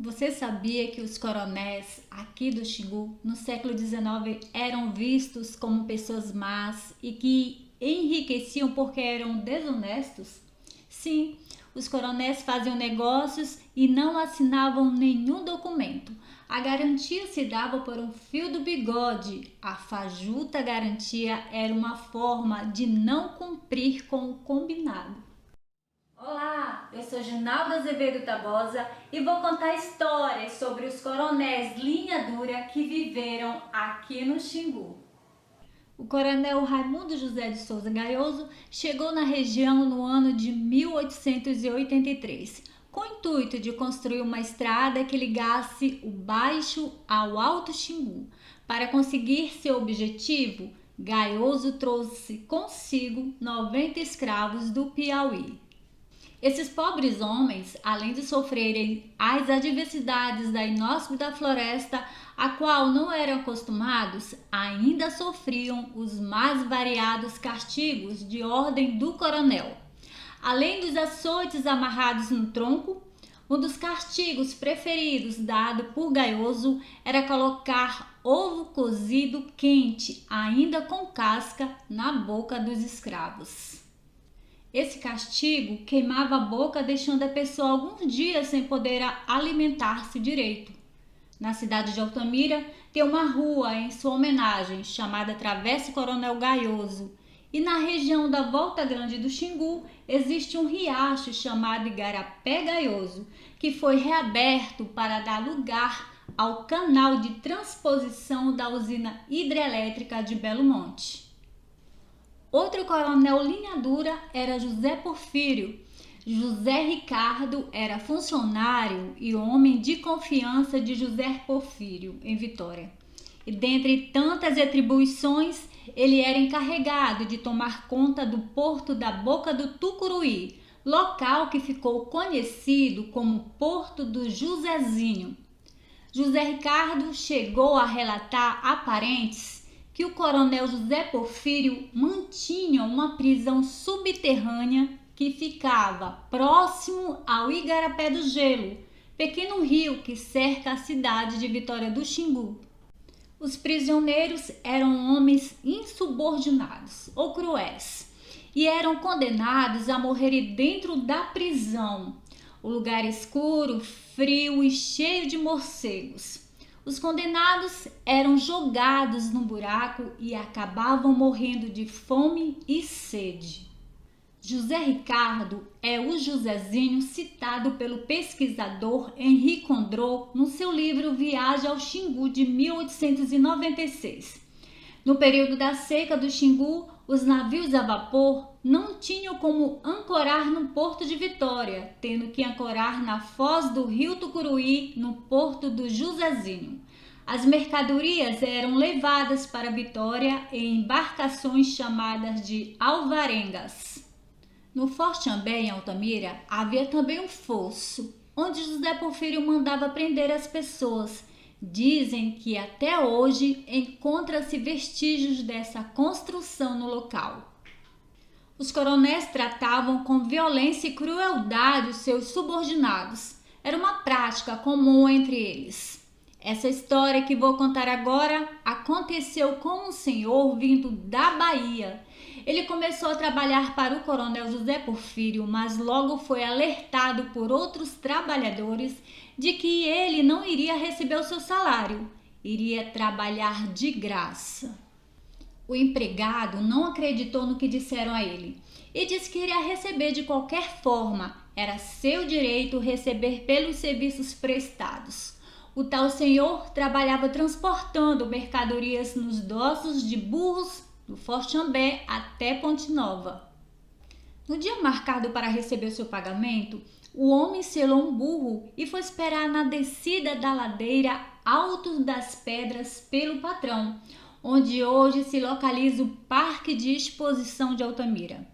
Você sabia que os coronéis aqui do Xingu, no século XIX, eram vistos como pessoas más e que enriqueciam porque eram desonestos? Sim, os coronéis faziam negócios e não assinavam nenhum documento. A garantia se dava por um fio do bigode. A fajuta garantia era uma forma de não cumprir com o combinado. Olá, eu sou Ginalda Azevedo Tabosa e vou contar histórias sobre os coronéis linha dura que viveram aqui no Xingu. O coronel Raimundo José de Souza Gaioso chegou na região no ano de 1883, com o intuito de construir uma estrada que ligasse o Baixo ao Alto Xingu. Para conseguir seu objetivo, Gaioso trouxe consigo 90 escravos do Piauí. Esses pobres homens, além de sofrerem as adversidades da inóspita floresta, a qual não eram acostumados, ainda sofriam os mais variados castigos de ordem do coronel. Além dos açoites amarrados no tronco, um dos castigos preferidos dado por Gaioso era colocar ovo cozido quente, ainda com casca, na boca dos escravos. Esse castigo queimava a boca, deixando a pessoa alguns dias sem poder alimentar-se direito. Na cidade de Altamira tem uma rua em sua homenagem, chamada Travessa Coronel Gaioso. E na região da Volta Grande do Xingu existe um riacho chamado Igarapé Gaioso, que foi reaberto para dar lugar ao canal de transposição da usina hidrelétrica de Belo Monte. Outro coronel linha dura era José Porfírio. José Ricardo era funcionário e homem de confiança de José Porfírio, em Vitória. E dentre tantas atribuições, ele era encarregado de tomar conta do porto da Boca do Tucuruí, local que ficou conhecido como Porto do Josézinho. José Ricardo chegou a relatar a parentes que o coronel José Porfírio mantinha uma prisão subterrânea que ficava próximo ao Igarapé do Gelo, pequeno rio que cerca a cidade de Vitória do Xingu. Os prisioneiros eram homens insubordinados ou cruéis e eram condenados a morrer dentro da prisão, o lugar escuro, frio e cheio de morcegos. Os condenados eram jogados no buraco e acabavam morrendo de fome e sede. José Ricardo é o Josézinho citado pelo pesquisador Henri Condrot no seu livro Viagem ao Xingu de 1896. No período da seca do Xingu, os navios a vapor não tinham como ancorar no porto de Vitória, tendo que ancorar na foz do rio Tucuruí, no porto do Josézinho. As mercadorias eram levadas para Vitória em embarcações chamadas de alvarengas. No Forte Xambé, em Altamira, havia também um fosso, onde José Porfírio mandava prender as pessoas. Dizem que até hoje encontra-se vestígios dessa construção no local. Os coronéis tratavam com violência e crueldade os seus subordinados. Era uma prática comum entre eles. Essa história que vou contar agora aconteceu com um senhor vindo da Bahia. Ele começou a trabalhar para o coronel José Porfírio, mas logo foi alertado por outros trabalhadores de que ele não iria receber o seu salário, iria trabalhar de graça. O empregado não acreditou no que disseram a ele e disse que iria receber de qualquer forma, era seu direito receber pelos serviços prestados. O tal senhor trabalhava transportando mercadorias nos dossos de burros do Forte Xambé até Ponte Nova. No dia marcado para receber seu pagamento, o homem selou um burro e foi esperar na descida da ladeira Altos das Pedras pelo patrão, onde hoje se localiza o Parque de Exposição de Altamira.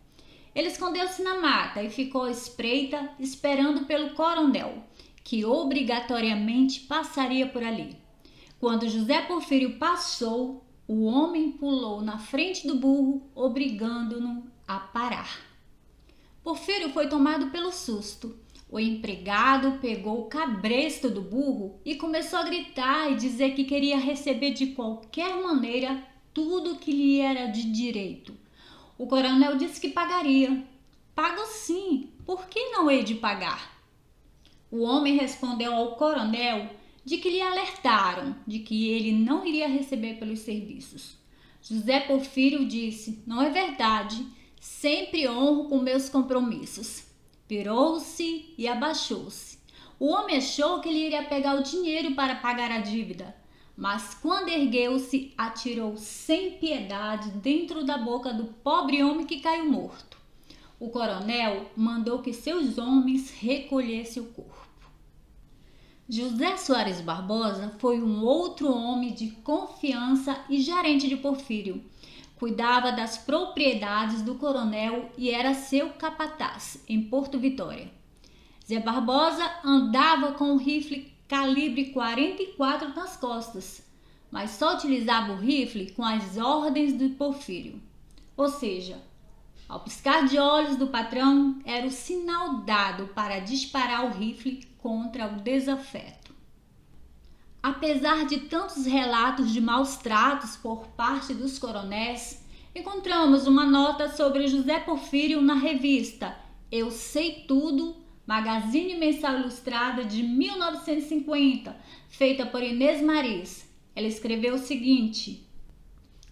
Ele escondeu-se na mata e ficou à espreita, esperando pelo coronel, que obrigatoriamente passaria por ali. Quando José Porfírio passou, o homem pulou na frente do burro, obrigando-no a parar. Porfírio foi tomado pelo susto. O empregado pegou o cabresto do burro e começou a gritar e dizer que queria receber de qualquer maneira tudo que lhe era de direito. O coronel disse que pagaria. Pago sim, por que não hei de pagar? O homem respondeu ao coronel de que lhe alertaram de que ele não iria receber pelos serviços. José Porfírio disse: não é verdade, sempre honro com meus compromissos. Virou-se e abaixou-se. O homem achou que ele iria pegar o dinheiro para pagar a dívida, mas quando ergueu-se, atirou sem piedade dentro da boca do pobre homem que caiu morto. O coronel mandou que seus homens recolhessem o corpo. José Soares Barbosa foi um outro homem de confiança e gerente de Porfírio. Cuidava das propriedades do coronel e era seu capataz em Porto Vitória. Zé Barbosa andava com um rifle calibre 44 nas costas, mas só utilizava o rifle com as ordens do Porfírio. Ou seja, ao piscar de olhos do patrão, era o sinal dado para disparar o rifle contra o desafeto. Apesar de tantos relatos de maus tratos por parte dos coronéis, encontramos uma nota sobre José Porfírio na revista Eu Sei Tudo, Magazine Mensal Ilustrada de 1950, feita por Inês Maris. Ela escreveu o seguinte: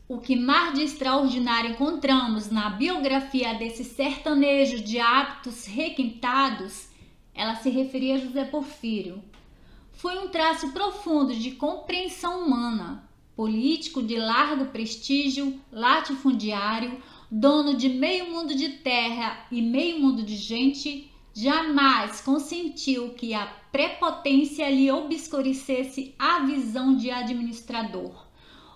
o que mais de extraordinário encontramos na biografia desse sertanejo de hábitos requintados, ela se referia a José Porfírio. Foi um traço profundo de compreensão humana, político de largo prestígio, latifundiário, dono de meio mundo de terra e meio mundo de gente, jamais consentiu que a prepotência lhe obscurecesse a visão de administrador,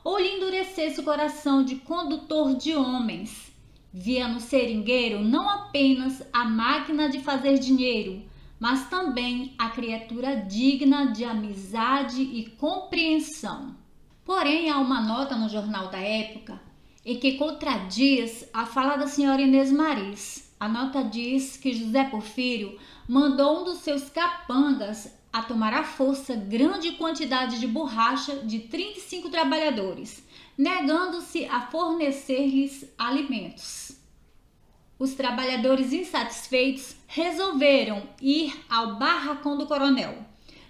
ou lhe endurecesse o coração de condutor de homens. Via no seringueiro não apenas a máquina de fazer dinheiro, mas também a criatura digna de amizade e compreensão. Porém, há uma nota no jornal da época em que contradiz a fala da senhora Inês Maris. A nota diz que José Porfírio mandou um dos seus capangas a tomar à força grande quantidade de borracha de 35 trabalhadores, negando-se a fornecer-lhes alimentos. Os trabalhadores insatisfeitos resolveram ir ao barracão do coronel,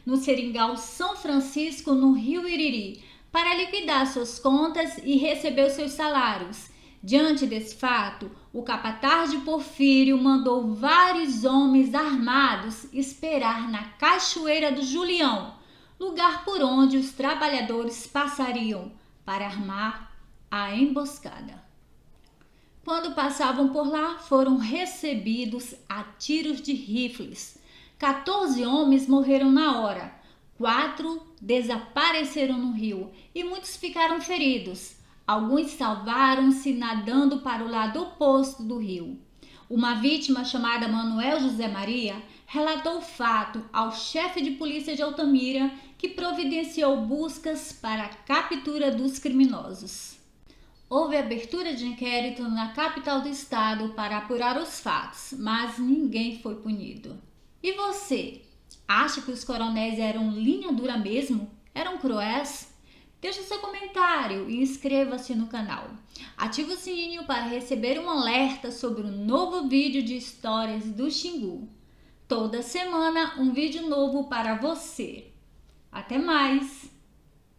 no seringal São Francisco, no Rio Iriri, para liquidar suas contas e receber os seus salários. Diante desse fato, o capataz de Porfírio mandou vários homens armados esperar na Cachoeira do Julião, lugar por onde os trabalhadores passariam para armar a emboscada. Quando passavam por lá, foram recebidos a tiros de rifles. 14 homens morreram na hora, 4 desapareceram no rio e muitos ficaram feridos. Alguns salvaram-se nadando para o lado oposto do rio. Uma vítima chamada Manuel José Maria relatou o fato ao chefe de polícia de Altamira, que providenciou buscas para a captura dos criminosos. Houve abertura de inquérito na capital do estado para apurar os fatos, mas ninguém foi punido. E você? Acha que os coronéis eram linha dura mesmo? Eram cruéis? Deixe seu comentário e inscreva-se no canal. Ative o sininho para receber um alerta sobre um novo vídeo de histórias do Xingu. Toda semana um vídeo novo para você. Até mais!